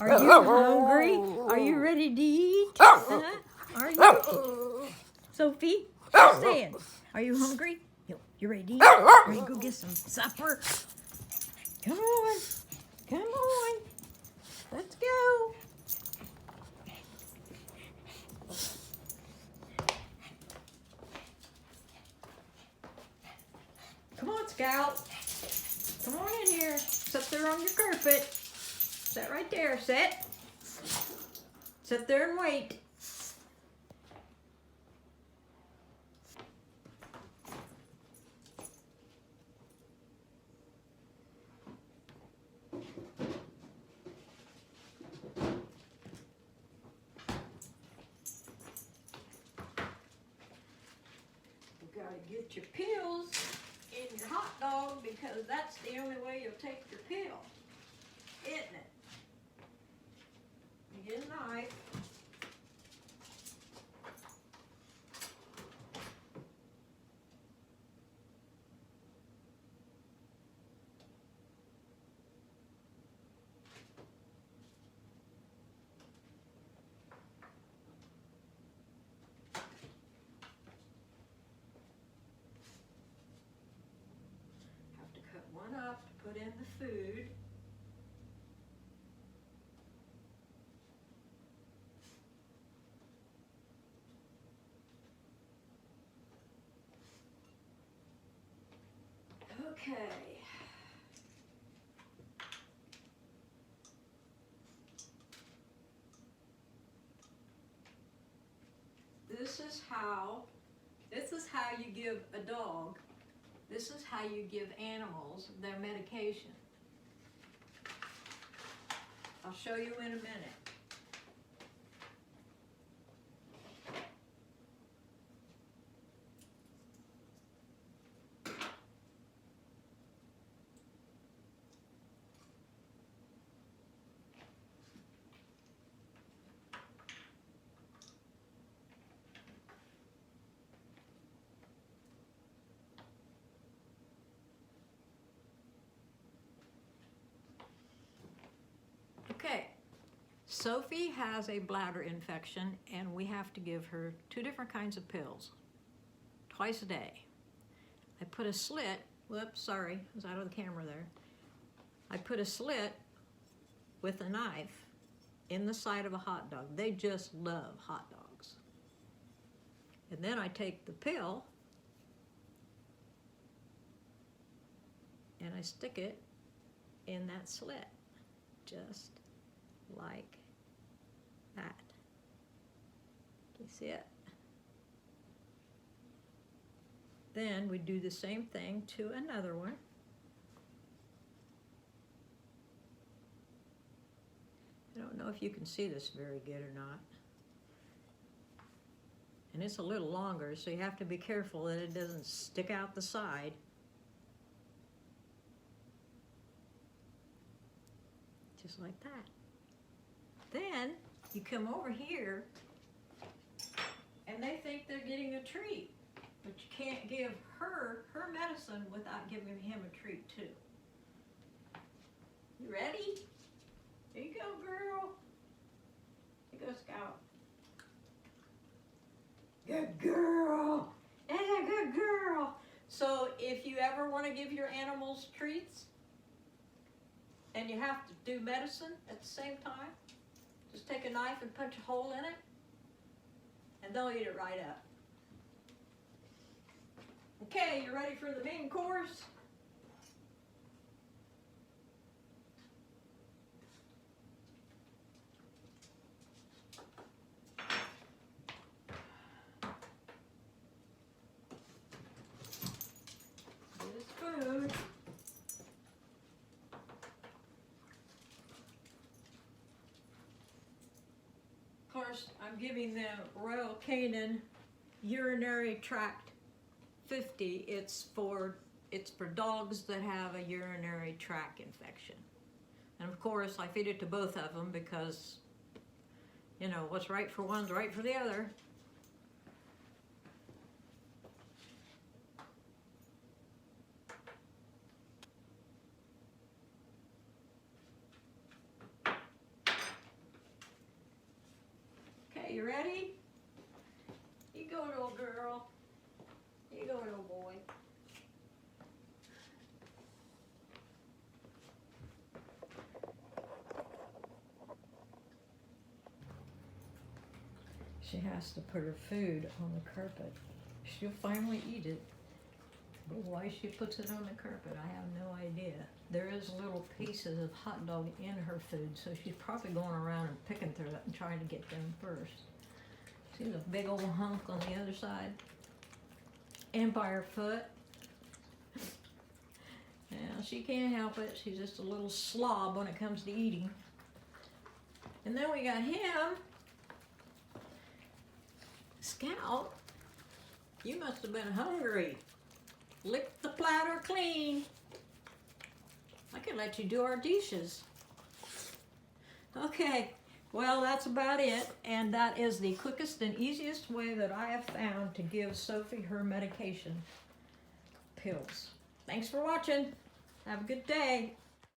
Are you hungry? Are you ready to eat? Huh? Are you? Sophie, just saying. Are you hungry? You ready to eat? Ready to go get some supper? Come on. Come on. Let's go. Come on, Scout. Come on in here. Sit there on your carpet. Sit right there. Sit. Sit there and wait. You gotta get your pills in your hot dog because that's the only way you'll take your pill, isn't it? You get a knife. Have to cut one up to put in the food. Okay. This is how you give a dog, this is how you give animals their medication. I'll show you in a minute. Okay, Sophie has a bladder infection and we have to give her 2 different kinds of pills, twice a day. I put a slit, whoops, sorry, I was out of the camera there. I put a slit with a knife in the side of a hot dog. They just love hot dogs. And then I take the pill and I stick it in that slit, just like that. You see it? Then we do the same thing to another one. I don't know if you can see this very good or not. And it's a little longer, so you have to be careful that it doesn't stick out the side. Just like that. Then you come over here and they think they're getting a treat, but you can't give her medicine without giving him a treat too. You ready? Here you go, girl. Here you go, Scout. Good girl. That's a good girl. So if you ever want to give your animals treats and you have to do medicine at the same time, just take a knife and punch a hole in it and they'll eat it right up. Okay, you ready for the main course? This food. Of course, I'm giving them Royal Canin Urinary Tract 50. It's for dogs that have a urinary tract infection. And of course, I feed it to both of them because, you know, what's right for one's right for the other. You ready? You go, little girl. You go, little boy. She has to put her food on the carpet. She'll finally eat it. But why she puts it on the carpet, I have no idea. There is little pieces of hot dog in her food, so she's probably going around and picking through it and trying to get them first. See the big old hunk on the other side? Empire foot. Yeah, she can't help it. She's just a little slob when it comes to eating. And then we got him. Scout, you must have been hungry. Lick the platter clean. I could let you do our dishes. Okay, well, that's about it. And that is the quickest and easiest way that I have found to give Sophie her medication pills. Thanks for watching. Have a good day.